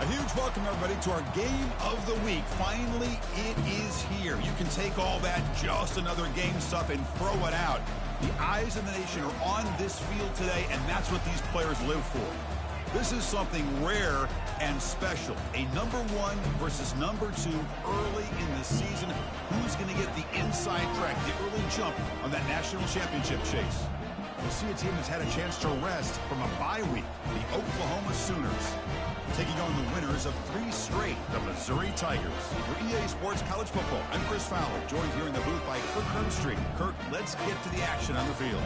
huge welcome, everybody, to our game of the week. Finally, it is here. You can take all that just another game stuff and throw it out. The eyes of the nation are on this field today, and that's what these players live for. This is something rare and special. A number 1 versus number 2 early in the season. Who's going to get the inside track, the early jump on that national championship chase? We'll see a team that's had a chance to rest from a bye week, the Oklahoma Sooners, taking on the winners of 3 straight, the Missouri Tigers. For EA Sports College Football, I'm Chris Fowler, joined here in the booth by Kirk Hermstreet. Kirk, let's get to the action on the field.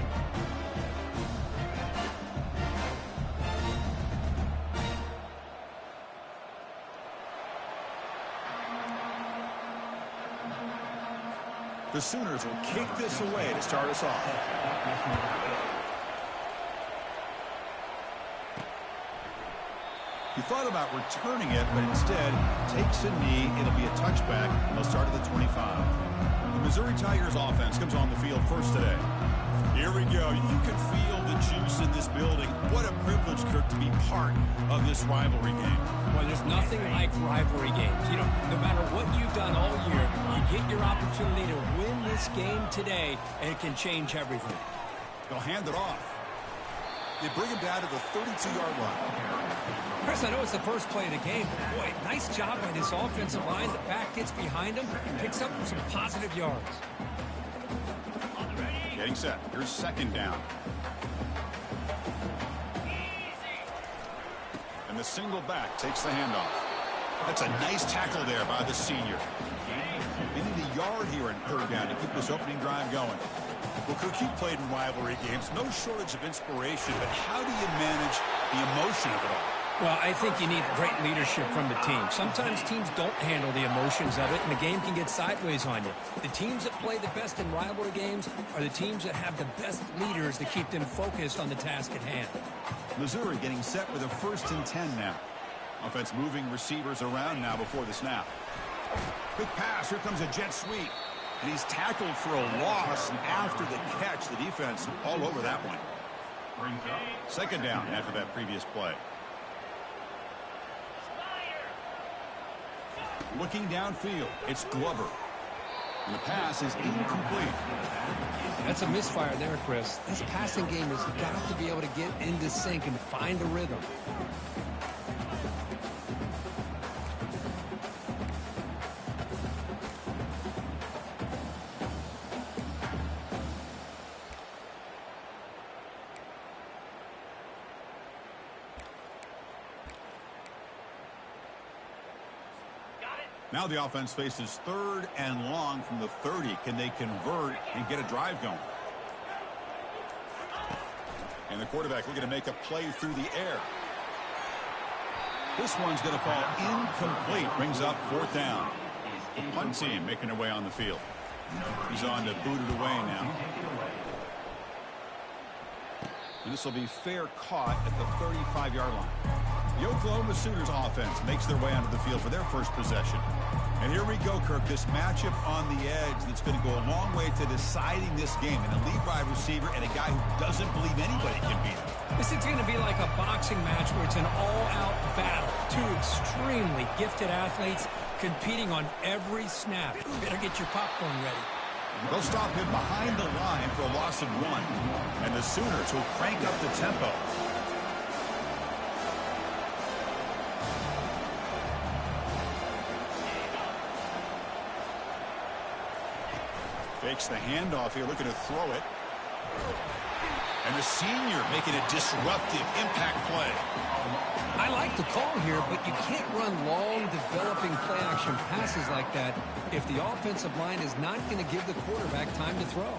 The Sooners will kick this away to start us off. He thought about returning it, but instead takes a knee. It'll be a touchback. They'll start at the 25. The Missouri Tigers offense comes on the field first today. Here we go. You can feel the juice in this building. What a privilege, Kirk, to be part of this rivalry game. Well, there's nothing like rivalry games. You know, no matter what you've done all year, you get your opportunity to win this game today, and it can change everything. They'll hand it off. They bring him down to the 32-yard line. Chris, I know it's the first play of the game, but boy, nice job by this offensive line. The back gets behind him and picks up some positive yards. Getting set. Here's second down. And the single back takes the handoff. That's a nice tackle there by the senior. They need a yard here in third down to keep this opening drive going. Well, Cook, you played in rivalry games. No shortage of inspiration, but how do you manage the emotion of it all? Well, I think you need great leadership from the team. Sometimes teams don't handle the emotions of it, and the game can get sideways on you. The teams that play the best in rivalry games are the teams that have the best leaders to keep them focused on the task at hand. Missouri getting set with a 1st and 10 now. Offense moving receivers around now before the snap. Quick pass. Here comes a jet sweep. And he's tackled for a loss, and after the catch, the defense all over that one. Second down after that previous play. Looking downfield, it's Glover. And the pass is incomplete. That's a misfire there, Chris. This passing game has got to be able to get into sync and find a rhythm. Now the offense faces 3rd and long from the 30. Can they convert and get a drive going? And the quarterback looking to make a play through the air. This one's going to fall incomplete. Brings up 4th down. The punt team making their way on the field. He's on to boot it away now. And this will be fair caught at the 35-yard line. The Oklahoma Sooners offense makes their way onto the field for their first possession. And here we go, Kirk, this matchup on the edge that's going to go a long way to deciding this game. An elite wide receiver and a guy who doesn't believe anybody can beat him. This is going to be like a boxing match where it's an all-out battle. 2 extremely gifted athletes competing on every snap. Better get your popcorn ready. They'll stop him behind the line for a loss of 1. And the Sooners will crank up the tempo. Fakes the handoff here, looking to throw it. And the senior making a disruptive impact play. I like the call here, but you can't run long, developing play-action passes like that if the offensive line is not going to give the quarterback time to throw.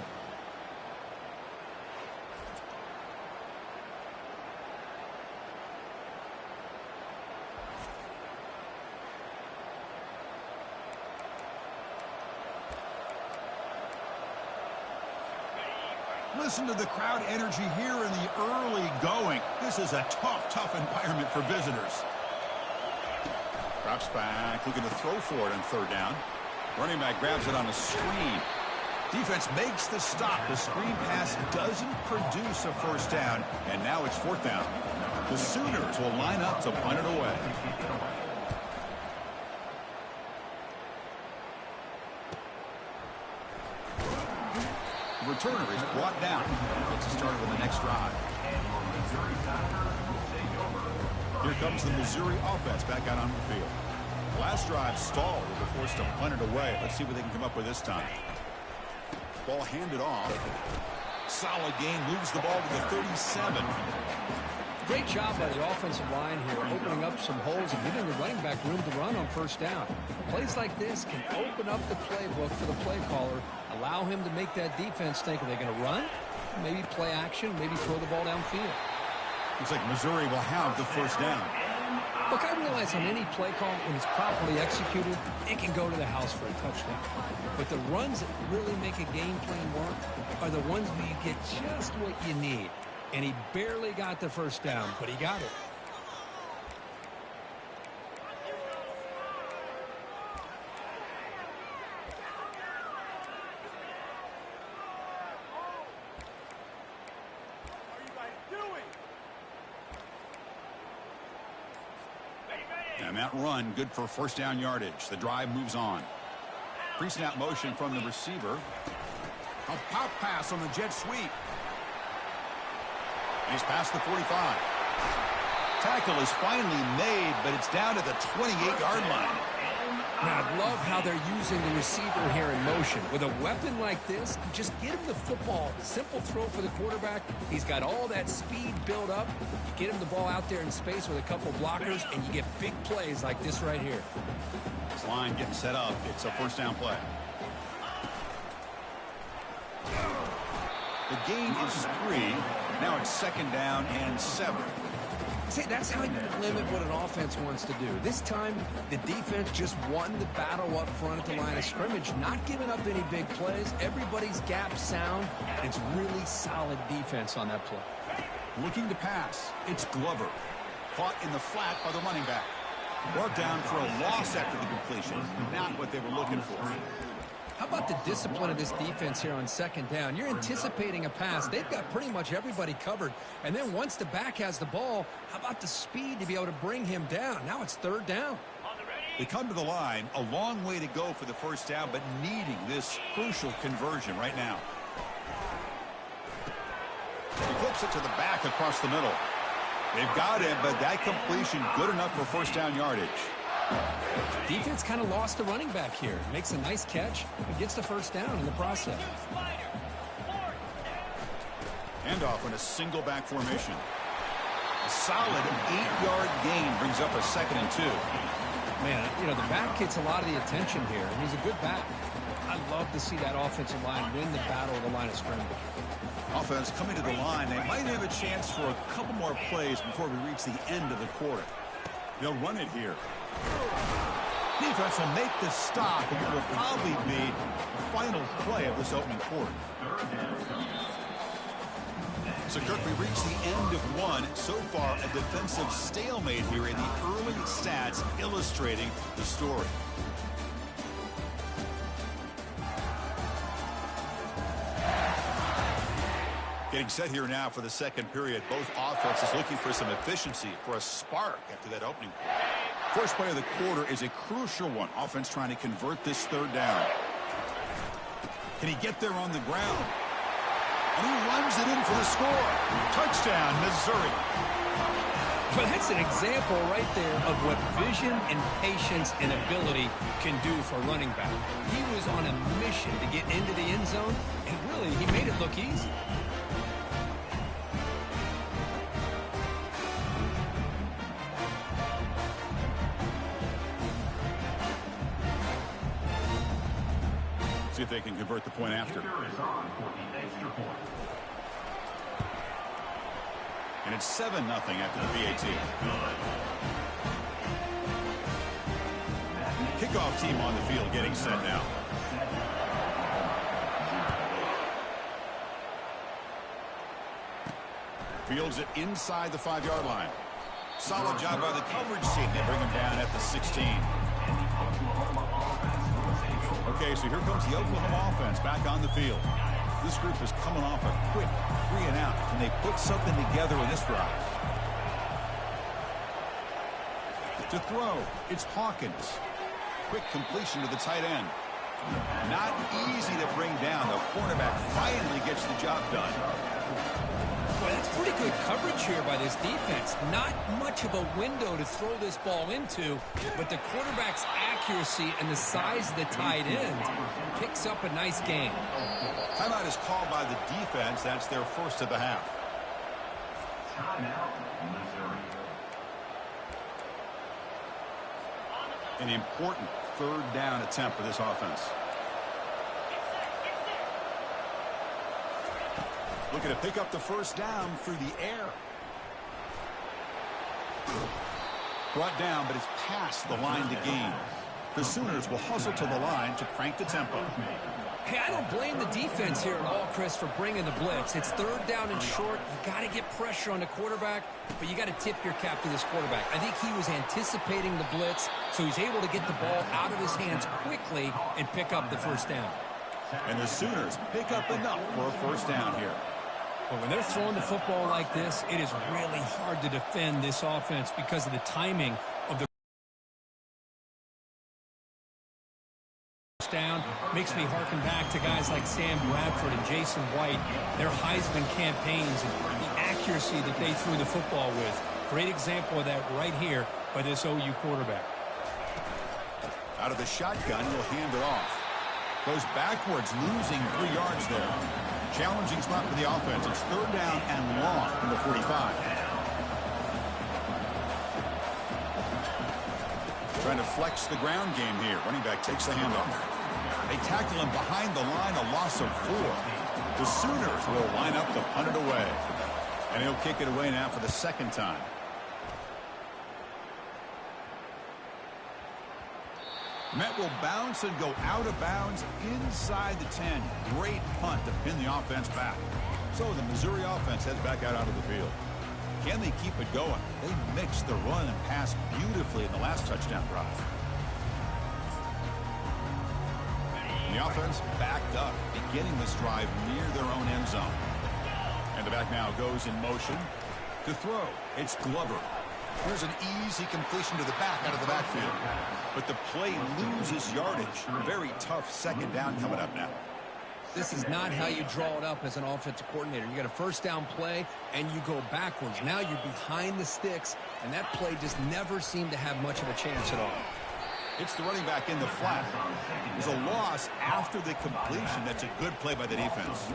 Listen to the crowd energy here in the early going. This is a tough environment for visitors. Drops back, looking to throw for it on 3rd down. Running back grabs it on a screen. Defense makes the stop. The screen pass doesn't produce a 1st down, and now it's 4th down. The Sooners will line up to punt it away. The returner is brought down. Gets us started with the next drive. Here comes the Missouri offense back out on the field. Last drive stalled. They were forced to punt it away. Let's see what they can come up with this time. Ball handed off. Solid gain. Moves the ball to the 37. Great job by the offensive line here, opening up some holes and giving the running back room to run on first down. Plays like this can open up the playbook for the play caller, allow him to make that defense think, are they going to run? Maybe play action, maybe throw the ball downfield. Looks like Missouri will have the first down. Look, I realize on any play call, when it's properly executed, it can go to the house for a touchdown. But the runs that really make a game plan work are the ones where you get just what you need. And he barely got the first down, but he got it. And that run, good for first down yardage. The drive moves on. Pre-snap motion from the receiver. A pop pass on the jet sweep. He's past the 45. Tackle is finally made, but it's down to the 28-yard line. Now, I love how they're using the receiver here in motion. With a weapon like this, just get him the football. Simple throw for the quarterback. He's got all that speed built up. You get him the ball out there in space with a couple blockers, and you get big plays like this right here. This line getting set up. It's a first down play. The gain is 3. Now it's second down and 7. See, that's how you limit what an offense wants to do. This time, the defense just won the battle up front at the line of scrimmage, not giving up any big plays. Everybody's gap sound. It's really solid defense on that play. Looking to pass. It's Glover. Caught in the flat by the running back. Brought down for a loss after the completion. Not what they were looking for. How about the discipline of this defense here on second down? You're anticipating a pass. They've got pretty much everybody covered. And then once the back has the ball, how about the speed to be able to bring him down? Now it's third down. They come to the line. A long way to go for the first down, but needing this crucial conversion right now. He flips it to the back across the middle. They've got him, but that completion good enough for first down yardage. Defense kind of lost the running back here. Makes a nice catch and gets the first down in the process. Handoff in a single back formation. A solid 8-yard gain brings up a second and 2. Man, you know, the back gets a lot of the attention here, and he's a good back. I love to see that offensive line win the battle of the line of scrimmage. Offense coming to the line. They might have a chance for a couple more plays before we reach the end of the quarter. They'll run it here. Defense will make the stop, and it will probably be the final play of this opening quarter. So, Kirk, we reach the end of one. So far, a defensive stalemate here in the early stats illustrating the story. Getting set here now for the second period. Both offenses looking for some efficiency, for a spark after that opening quarter. First play of the quarter is a crucial one. Offense trying to convert this third down. Can he get there on the ground? And he runs it in for the score. Touchdown, Missouri. Well, that's an example right there of what vision and patience and ability can do for a running back. He was on a mission to get into the end zone, and really, he made it look easy. See if they can convert the point after. And it's 7-0 after the PAT. Kickoff team on the field getting set now. Fields it inside the 5-yard line. Solid job by the coverage team. They bring him down at the 16. Okay, so here comes the Oklahoma offense back on the field. This group is coming off a quick 3-and-out. Can they put something together in this drive? To throw, it's Hawkins. Quick completion to the tight end. Not easy to bring down. The cornerback finally gets the job done. Well, that's pretty good coverage here by this defense. Not much of a window to throw this ball into, but the quarterback's accuracy and the size of the tight end picks up a nice gain. Timeout is called by the defense. That's their first of the half. An important third down attempt for this offense. Looking to pick up the first down through the air. Brought down, but it's past the line to gain. The Sooners will hustle to the line to crank the tempo. Hey, I don't blame the defense here at all, Chris, for bringing the blitz. It's third down and short. You got to get pressure on the quarterback, but you got to tip your cap to this quarterback. I think he was anticipating the blitz, so he's able to get the ball out of his hands quickly and pick up the first down. And the Sooners pick up enough for a first down here. But when they're throwing the football like this, it is really hard to defend this offense because of the timing of the down. Makes me harken back to guys like Sam Bradford and Jason White, their Heisman campaigns and the accuracy that they threw the football with. Great example of that right here by this OU quarterback. Out of the shotgun, he'll hand it off. Goes backwards, losing 3 yards there. Challenging spot for the offense. It's third down and long from the 45. Trying to flex the ground game here. Running back takes the handoff. They tackle him behind the line, a loss of 4. The Sooners will line up to punt it away. And he'll kick it away now for the second time. Met will bounce and go out of bounds inside the 10. Great punt to pin the offense back. So the Missouri offense heads back out onto the field. Can they keep it going? They mixed the run and pass beautifully in the last touchdown drive. And the offense backed up, beginning this drive near their own end zone. And the back now goes in motion to throw. It's Glover. Here's an easy completion to the back out of the backfield. But the play loses yardage. Very tough second down coming up now. This is not how you draw it up as an offensive coordinator. You got a first down play, and you go backwards. Now you're behind the sticks, and that play just never seemed to have much of a chance at all. It's the running back in the flat. There's a loss after the completion. That's a good play by the defense.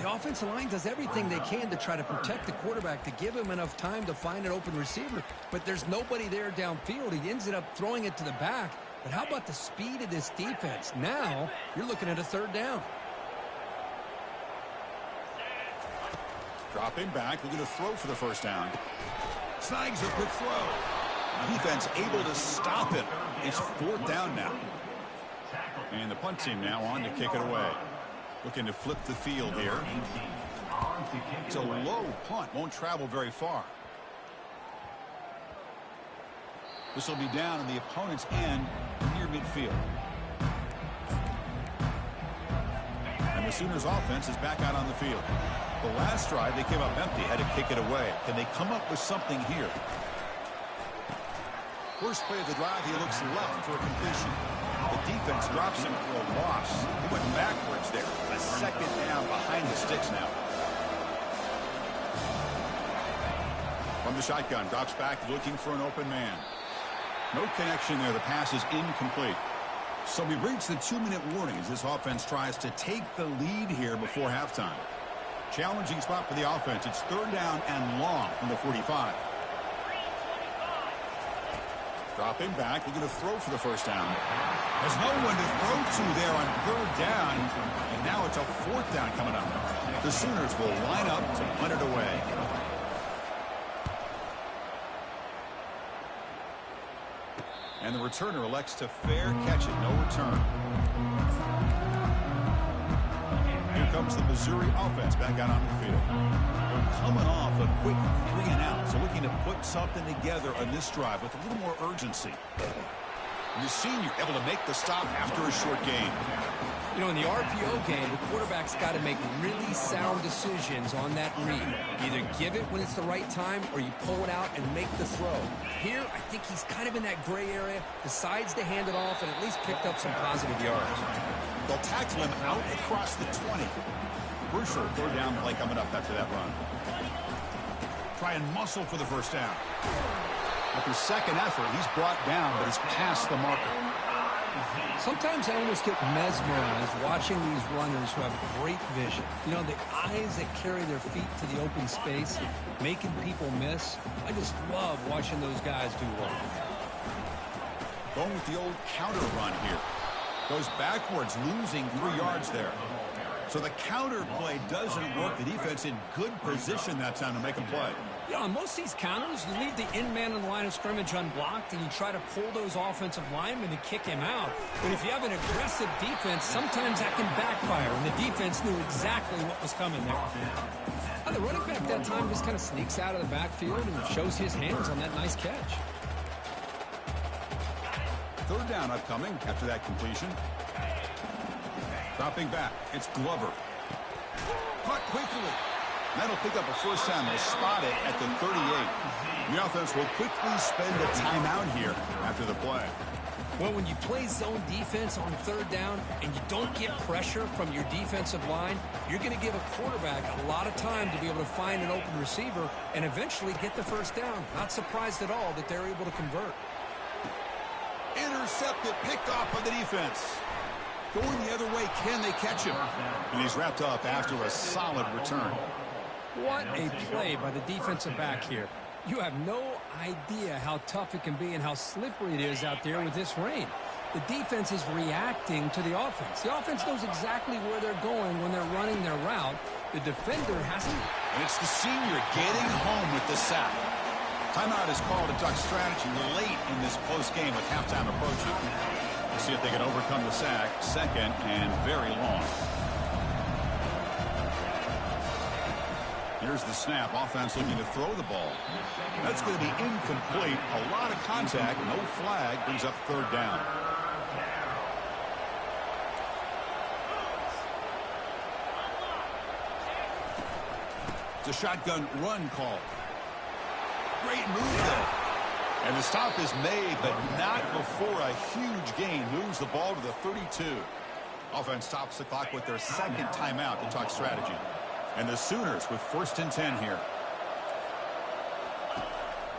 The offensive line does everything they can to try to protect the quarterback, to give him enough time to find an open receiver. But there's nobody there downfield. He ends up throwing it to the back. But how about the speed of this defense? Now you're looking at a third down. Dropping back, looking to throw for the first down. Snags a quick throw. Defense able to stop it. It's fourth down now. And the punt team now on to kick it away. Looking to flip the field here. It's a low punt. Won't travel very far. This will be down in the opponent's end near midfield. And the Sooners offense is back out on the field. The last drive they came up empty, had to kick it away. Can they come up with something here? First play of the drive, he looks left for a completion. The defense drops him for a loss. He went backwards there. A second down behind the sticks now. From the shotgun, drops back looking for an open man. No connection there. The pass is incomplete. So we've reached the 2-minute warning as this offense tries to take the lead here before halftime. Challenging spot for the offense. It's third down and long from the 45. Dropping back, looking to throw for the first down. There's no one to throw to there on third down, and now it's a fourth down coming up. The Sooners will line up to punt it away. And the returner elects to fair catch it, no return. Here comes the Missouri offense back out on the field. They're coming off a quick 3-and-out, so looking to put something together on this drive with a little more urgency. And the senior able to make the stop after a short gain. You know, in the RPO game, the quarterback's got to make really sound decisions on that read. Either give it when it's the right time or you pull it out and make the throw. Here, I think he's kind of in that gray area, decides to hand it off, and at least picked up some positive yards. They'll tackle him out across the 20. Crucial third down play coming up after that run. Try and muscle for the first down. After second effort, he's brought down, but he's past the marker. Sometimes I almost get mesmerized watching these runners who have great vision. You know, the eyes that carry their feet to the open space, making people miss. I just love watching those guys do well. Going with the old counter run here. Goes backwards, losing 3 yards there. So the counter play doesn't work. The defense in good position that time to make a play. You know, on most of these counters, you leave the in man on the line of scrimmage unblocked, and you try to pull those offensive linemen to kick him out. But if you have an aggressive defense, sometimes that can backfire, and the defense knew exactly what was coming there. And the running back that time just kind of sneaks out of the backfield and shows his hands on that nice catch. Third down upcoming after that completion. Dropping back, it's Glover. Caught quickly. That'll pick up a first down. They'll spot it at the 38. The offense will quickly spend a timeout here after the play. Well, when you play zone defense on third down and you don't get pressure from your defensive line, you're going to give a quarterback a lot of time to be able to find an open receiver and eventually get the first down. Not surprised at all that they're able to convert. Intercepted, picked off by the defense. Going the other way, can they catch him? And he's wrapped up after a solid return. What a play by the defensive back here. You have no idea how tough it can be and how slippery it is out there with this rain. The defense is reacting to the offense. The offense knows exactly where they're going when they're running their route. The defender hasn't. And it's the senior getting home with the sack. Timeout is called to Duck strategy late in this close game with halftime approaching. We'll see if they can overcome the sack. Second and very long. Here's the snap. Offense looking to throw the ball. That's going to be incomplete. A lot of contact. No flag. Brings up third down. It's a shotgun run call. Great move there. And the stop is made, but not before a huge gain. Moves the ball to the 32. Offense stops the clock with their second timeout to talk strategy. And the Sooners with first and 10 here.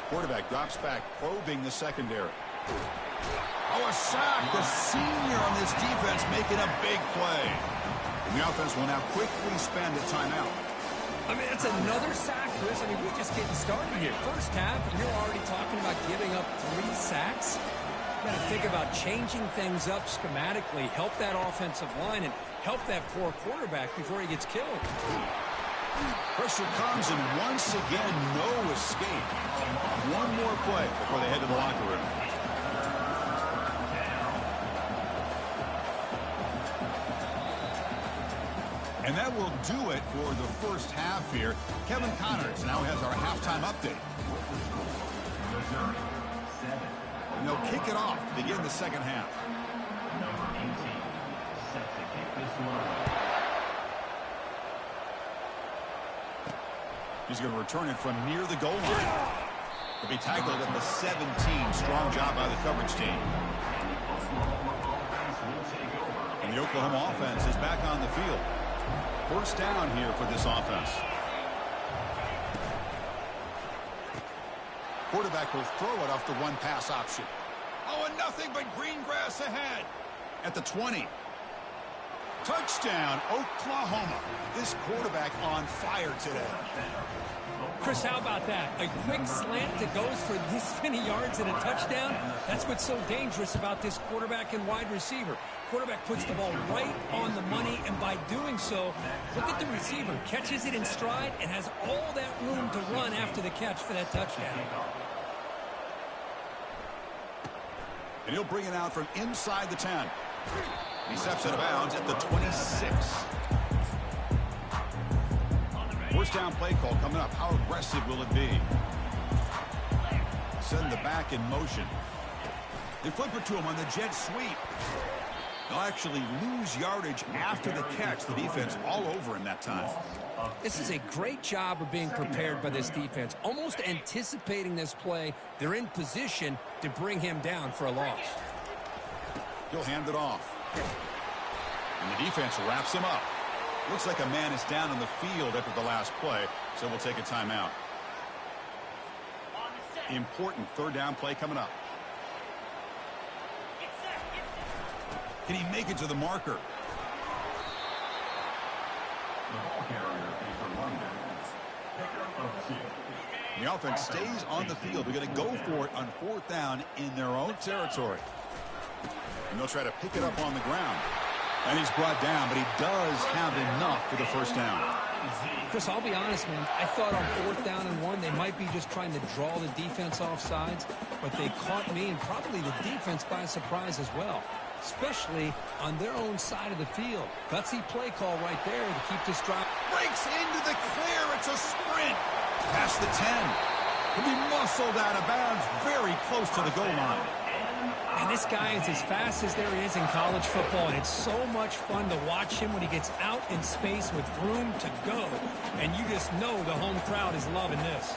Quarterback drops back, probing the secondary. Oh, a sack. The senior on this defense making a big play. And the offense will now quickly spend a timeout. I mean, that's another sack, Chris. I mean, we're just getting started here. First half, and you're already talking about giving up 3 sacks. You got to think about changing things up schematically, help that offensive line, and help that poor quarterback before he gets killed. Pressure comes, and once again, no escape. One more play before they head to the locker room. And that will do it for the first half here. Kevin Connors now has our halftime update. And they'll kick it off to begin the second half. He's going to return it from near the goal line. He'll be tackled at the 17. Strong job by the coverage team. And the Oklahoma offense is back on the field. First down here for this offense. Quarterback will throw it off the one pass option. Oh, and nothing but green grass ahead. At the 20. Touchdown, Oklahoma. This quarterback on fire today. Chris, how about that? A quick slant that goes for this many yards and a touchdown. That's what's so dangerous about this quarterback and wide receiver. Quarterback puts the ball right on the money, and by doing so, look at the receiver. Catches it in stride and has all that room to run after the catch for that touchdown. And he'll bring it out from inside the 10. He steps out of bounds at the 26. First down play call coming up. How aggressive will it be? Send the back in motion. They flip it to him on the jet sweep. They'll actually lose yardage after the catch. The defense all over him that time. This is a great job of being prepared by this defense. Almost anticipating this play, they're in position to bring him down for a loss. He'll hand it off. And the defense wraps him up. Looks like a man is down on the field after the last play, so we'll take a timeout. Important third down play coming up. Can he make it to the marker? The offense stays on the field. They're going to go for it on fourth down in their own territory. And they'll try to pick it up on the ground. And he's brought down, but he does have enough for the first down. Chris, I'll be honest, man. I thought on fourth down and 1, they might be just trying to draw the defense off sides, but they caught me and probably the defense by surprise as well, especially on their own side of the field. Gutsy play call right there to keep this drive. Breaks into the clear. It's a sprint. Past the 10. He'll be muscled out of bounds very close to the goal line. And this guy is as fast as there is in college football, and it's so much fun to watch him when he gets out in space with room to go. And you just know the home crowd is loving this.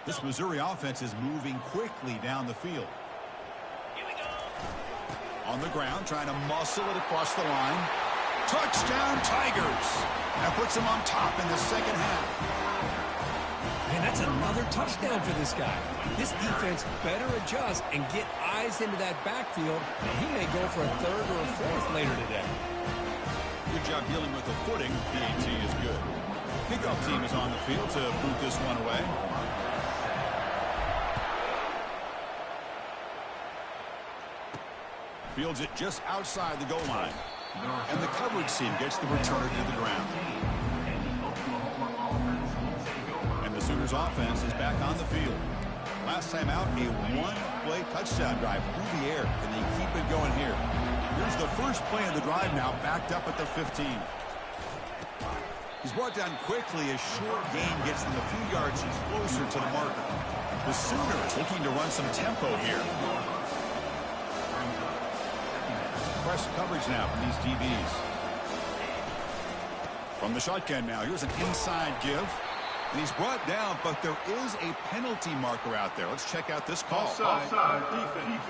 This Missouri offense is moving quickly down the field. On the ground, trying to muscle it across the line. Touchdown, Tigers. That puts them on top in the second half. Man, that's another touchdown for this guy. This defense better adjust and get eyes into that backfield, and he may go for a third or a fourth later today. Good job dealing with the footing. PAT is good. Kickoff team is on the field to boot this one away. Fields it just outside the goal line. And the coverage team gets the returner to the ground. And the Sooners offense is back on the field. Last time out, a one-play touchdown drive through the air. And they keep it going here. Here's the first play of the drive now, backed up at the 15. He's brought down quickly as short gain gets them a few yards closer to the marker. The Sooners looking to run some tempo here. Press coverage now from these DBs. From the shotgun now, here's an inside give. And he's brought down, but there is a penalty marker out there. Let's check out this call. Offside, defense.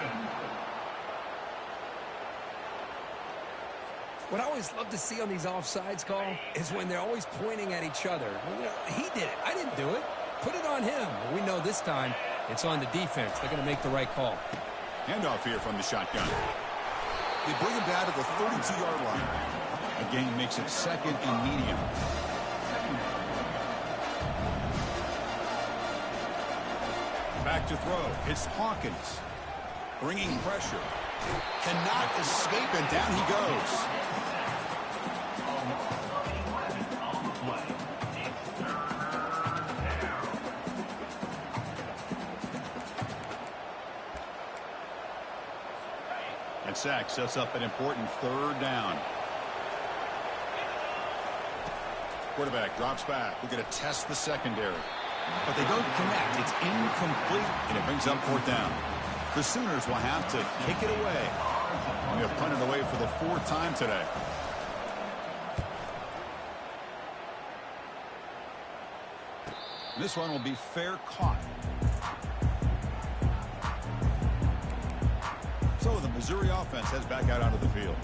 What I always love to see on these offsides call is when they're always pointing at each other. He did it. I didn't do it. Put it on him. We know this time it's on the defense. They're going to make the right call. Handoff here from the shotgun. They bring him down to the 32-yard line. The gain makes it second and medium. Back to throw. It's Hawkins. Bringing pressure. Cannot escape, and down he goes. And sack sets up an important third down. Quarterback drops back. We're going to test the secondary. But they don't connect. It's incomplete, and it brings up fourth down. The Sooners will have to kick it away. They have punted away for the fourth time today. This one will be fair caught. So the Missouri offense heads back out onto the field.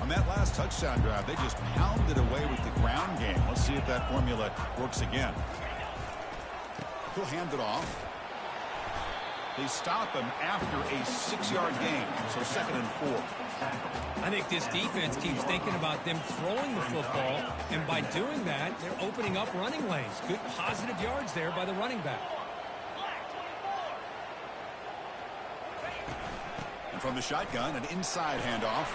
On that last touchdown drive, they just pounded away with the ground game. Let's see if that formula works again. He'll hand it off. They stop him after a 6-yard gain, so 2nd and 4. I think this defense keeps thinking about them throwing the football, and by doing that, they're opening up running lanes. Good positive yards there by the running back. And from the shotgun, an inside handoff.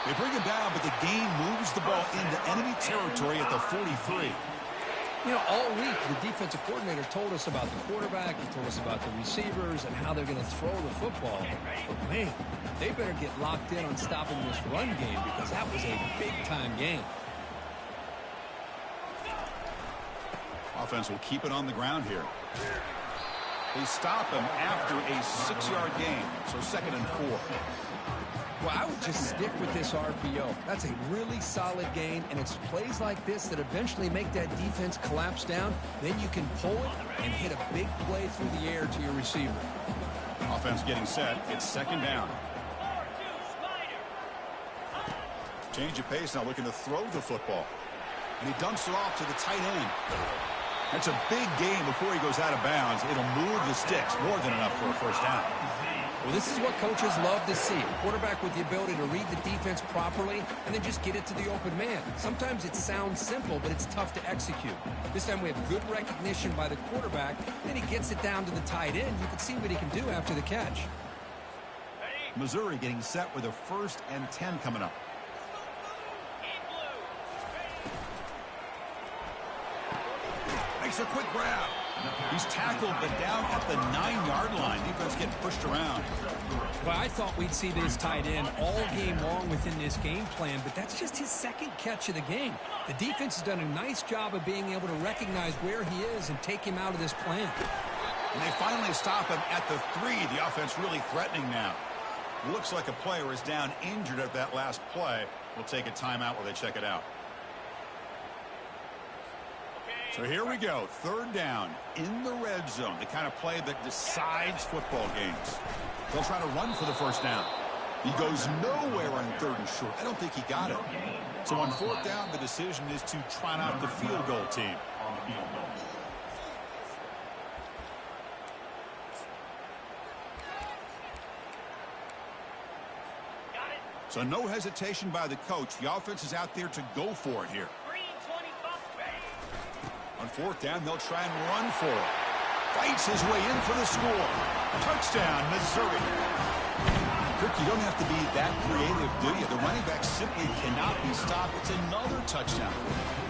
They bring him down, but the gain moves the ball into enemy territory at the 43. You know, all week, the defensive coordinator told us about the quarterback, he told us about the receivers and how they're going to throw the football. But, man, they better get locked in on stopping this run game because that was a big-time game. Offense will keep it on the ground here. They stop him after a 6-yard gain, so 2nd and 4. Well, I would just stick with this RPO. That's a really solid gain, and it's plays like this that eventually make that defense collapse down. Then you can pull it and hit a big play through the air to your receiver. Offense getting set. It's 2nd down. Change of pace now, looking to throw the football. And he dumps it off to the tight end. That's a big gain before he goes out of bounds. It'll move the sticks, more than enough for a 1st down. Well, this is what coaches love to see. A quarterback with the ability to read the defense properly and then just get it to the open man. Sometimes it sounds simple, but it's tough to execute. This time we have good recognition by the quarterback. Then he gets it down to the tight end. You can see what he can do after the catch. Missouri getting set with a 1st and 10 coming up. Makes a quick grab. He's tackled, but down at the 9-yard line. Defense getting pushed around. Well, I thought we'd see this tight end all game long within this game plan, but that's just his 2nd catch of the game. The defense has done a nice job of being able to recognize where he is and take him out of this plan. And they finally stop him at the 3. The offense really threatening now. Looks like a player is down injured at that last play. We'll take a timeout while they check it out. So here we go, 3rd down in the red zone, the kind of play that decides football games. They'll try to run for the 1st down. He goes nowhere on 3rd and short. I don't think he got it. So on 4th down, the decision is to trot out the field goal team. So no hesitation by the coach. The offense is out there to go for it here. On 4th down, they'll try and run for it. Fights his way in for the score. Touchdown, Missouri. Kirk, you don't have to be that creative, do you? The running back simply cannot be stopped. It's another touchdown.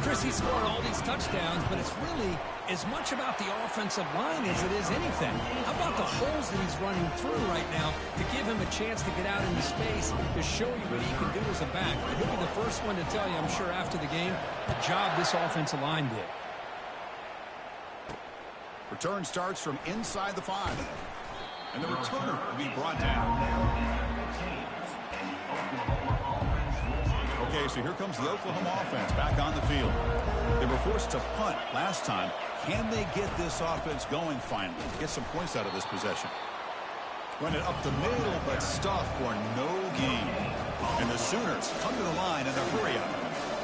Chris, he scored all these touchdowns, but it's really as much about the offensive line as it is anything. How about the holes that he's running through right now to give him a chance to get out into space to show you what he can do as a back? But he'll be the first one to tell you, I'm sure, after the game, the job this offensive line did. Return starts from inside the 5. And the returner will be brought down. Okay, so here comes the Oklahoma offense back on the field. They were forced to punt last time. Can they get this offense going finally? Get some points out of this possession. Run it up the middle, but stuffed for no gain. And the Sooners come to the line in a hurry-up.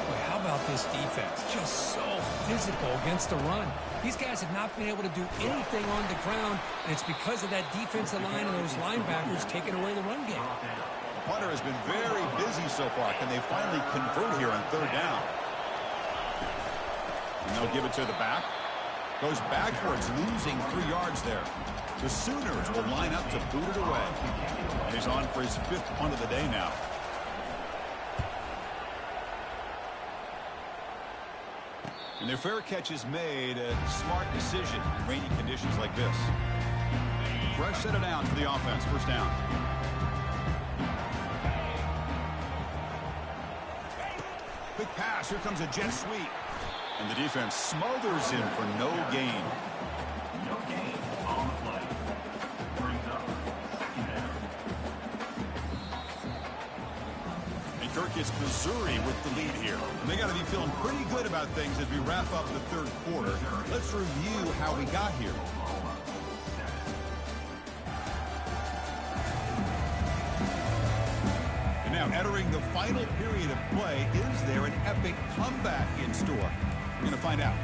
Boy, how about this defense? Just so physical against the run. These guys have not been able to do anything on the ground, and it's because of that defensive line and those linebackers taking away the run game. The punter has been very busy so far. Can they finally convert here on 3rd down? And they'll give it to the back. Goes backwards, losing 3 yards there. The Sooners will line up to boot it away. And he's on for his 5th punt of the day now. And their fair catch is made, a smart decision in rainy conditions like this. Fresh set it down for the offense, 1st down. Big pass, here comes a jet sweep. And the defense smothers him for no gain. No gain on the play. Brings up 2nd down. Kirk, it's Missouri with the lead here. They got to be feeling pretty good about things as we wrap up the 3rd quarter. Let's review how we got here. And now entering the final period of play, is there an epic comeback in store? We're going to find out.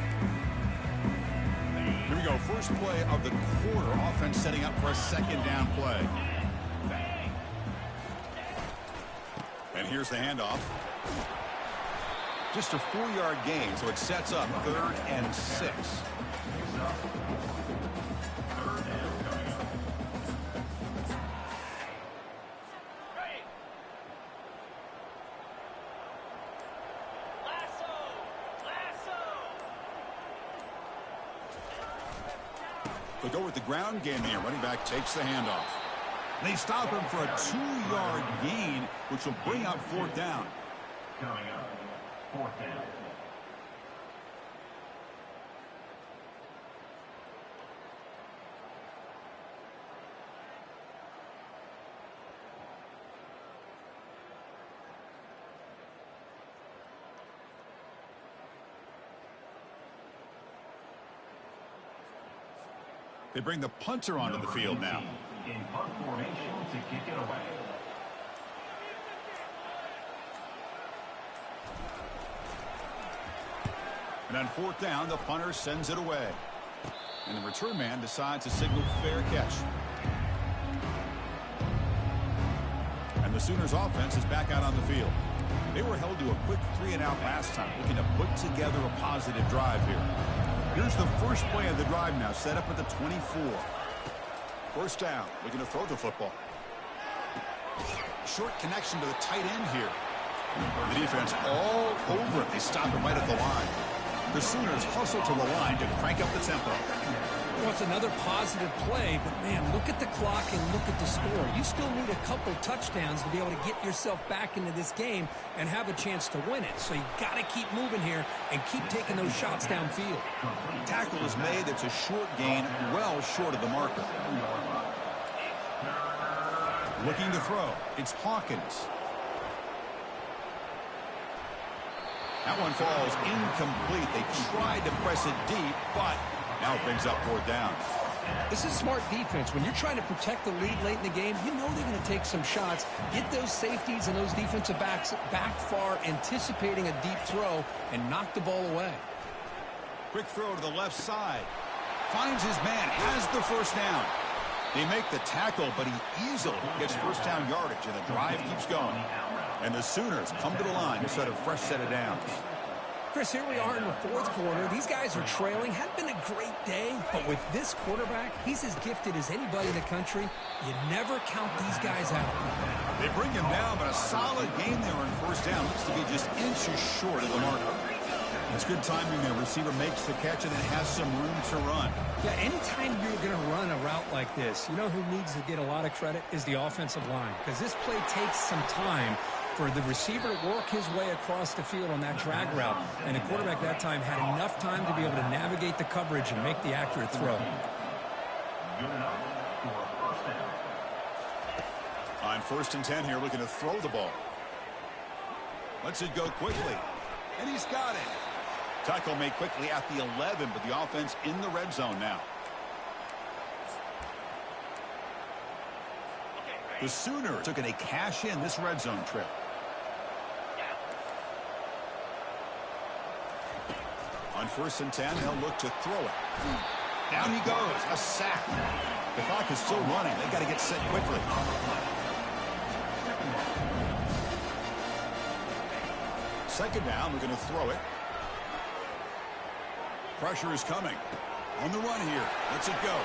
Here we go. First play of the quarter. Offense setting up for a 2nd down play. And here's the handoff. Just a 4-yard gain, so it sets up 3rd and 6. They'll go with the ground game here. Running back takes the handoff. They stop him for a 2-yard gain, which will bring up 4th down. Coming up, 4th down. They bring the punter onto the field now. In punt formation to kick it away. And on 4th down, the punter sends it away. And the return man decides to signal fair catch. And the Sooners offense is back out on the field. They were held to a quick 3-and-out last time, looking to put together a positive drive here. Here's the first play of the drive now, set up at the 24. 1st down, looking to throw the football. Short connection to the tight end here. The defense all over it. They stop him right at the line. The Sooners hustle to the line to crank up the tempo. Well, it's another positive play, but, man, look at the clock and look at the score. You still need a couple touchdowns to be able to get yourself back into this game and have a chance to win it. So you got to keep moving here and keep taking those shots downfield. Tackle is made. It's a short gain, well short of the marker. Looking to throw. It's Hawkins. That one falls incomplete. They tried to press it deep, but now it brings up 4th down. This is smart defense. When you're trying to protect the lead late in the game, you know they're going to take some shots, get those safeties and those defensive backs back far, anticipating a deep throw, and knock the ball away. Quick throw to the left side. Finds his man, has the 1st down. They make the tackle, but he easily gets 1st down yardage, and the drive keeps going. And the Sooners come to the line to set a fresh set of downs. Chris, here we are in the 4th quarter. These guys are trailing. Hadn't been a great day, but with this quarterback, he's as gifted as anybody in the country. You never count these guys out. They bring him down, but a solid game there on 1st down. Looks to be just inches short of the marker. It's good timing there. Receiver makes the catch and then has some room to run. Yeah, anytime you're going to run a route like this, you know who needs to get a lot of credit is the offensive line, because this play takes some time for the receiver to work his way across the field on that drag route. And the quarterback that time had enough time to be able to navigate the coverage and make the accurate throw. Good enough for 1st down. On 1st and 10 here, looking to throw the ball. Lets it go quickly. And he's got it. Tackle made quickly at the 11, but the offense in the red zone now. The Sooners took a cash in this red zone trip. On 1st and 10, they'll look to throw it. Down he goes. A sack. The clock is still running. They got to get set quickly. Second down, we're going to throw it. Pressure is coming. On the run here. Lets it go.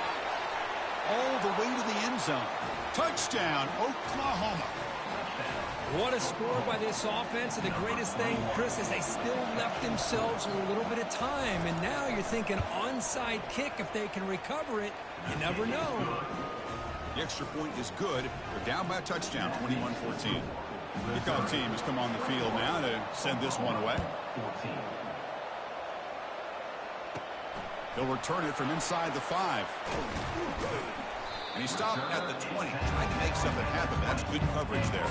All the way to the end zone. Touchdown, Oklahoma. What a score by this offense. And the greatest thing, Chris, is they still left themselves a little bit of time. And now you're thinking onside kick. If they can recover it, you never know. The extra point is good. They're down by a touchdown, 21-14. Kickoff team has come on the field now to send this one away. 14. They'll return it from inside the 5. And he stopped at the 20, trying to make something happen. That's good coverage there.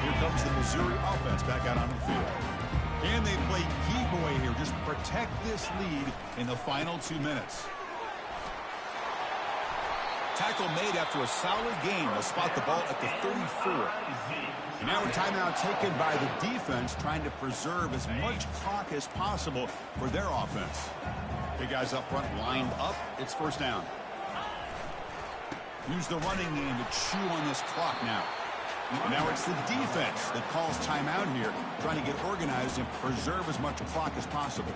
Here comes the Missouri offense back out onto the field. And they play keep away here. Just protect this lead in the final 2 minutes. Tackle made after a solid game. They'll spot the ball at the 34. And now a timeout taken by the defense, trying to preserve as much clock as possible for their offense. Big guys up front lined up. It's 1st down. Use the running game to chew on this clock now. Now it's the defense that calls timeout here, trying to get organized and preserve as much clock as possible.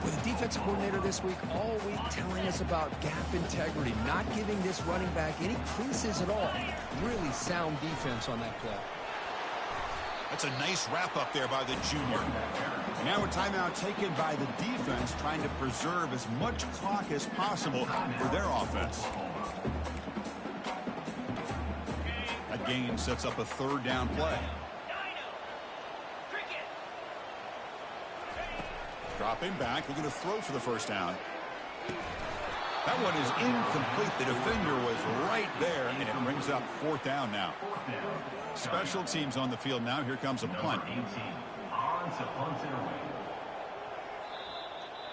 With the defensive coordinator this week, all week telling us about gap integrity, not giving this running back any creases at all. Really sound defense on that play. That's a nice wrap-up there by the junior. And now a timeout taken by the defense, trying to preserve as much clock as possible for their offense. That gain sets up a third down play. Dropping back, looking to throw for the first down. That one is incomplete. The defender was right there, and it brings up fourth down now. Special teams on the field now. Here comes a punt.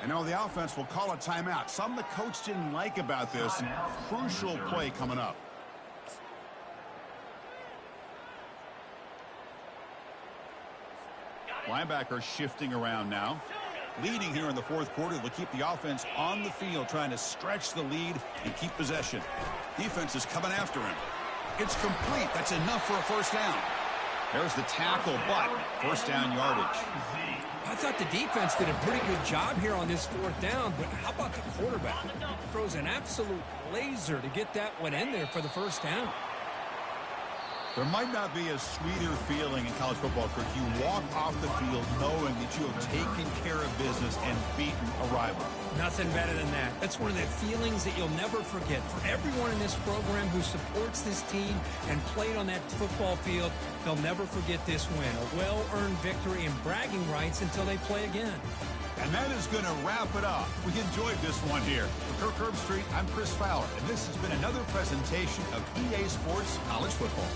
And now the offense will call a timeout. Something the coach didn't like about this. Crucial play coming up. Linebacker shifting around now. Leading here in the fourth quarter, they'll keep the offense on the field, trying to stretch the lead and keep possession. Defense is coming after him. It's complete. That's enough for a first down. There's the tackle, but first down yardage. I thought the defense did a pretty good job here on this fourth down, but how about the quarterback? Throws an absolute laser to get that one in there for the first down. There might not be a sweeter feeling in college football, Kirk. You walk off the field knowing that you have taken care of business and beaten a rival. Nothing better than that. That's one of the feelings that you'll never forget. For everyone in this program who supports this team and played on that football field, they'll never forget this win. A well-earned victory and bragging rights until they play again. And that is going to wrap it up. We enjoyed this one here. For Kirk Herbstreit, I'm Chris Fowler, and this has been another presentation of EA Sports College Football.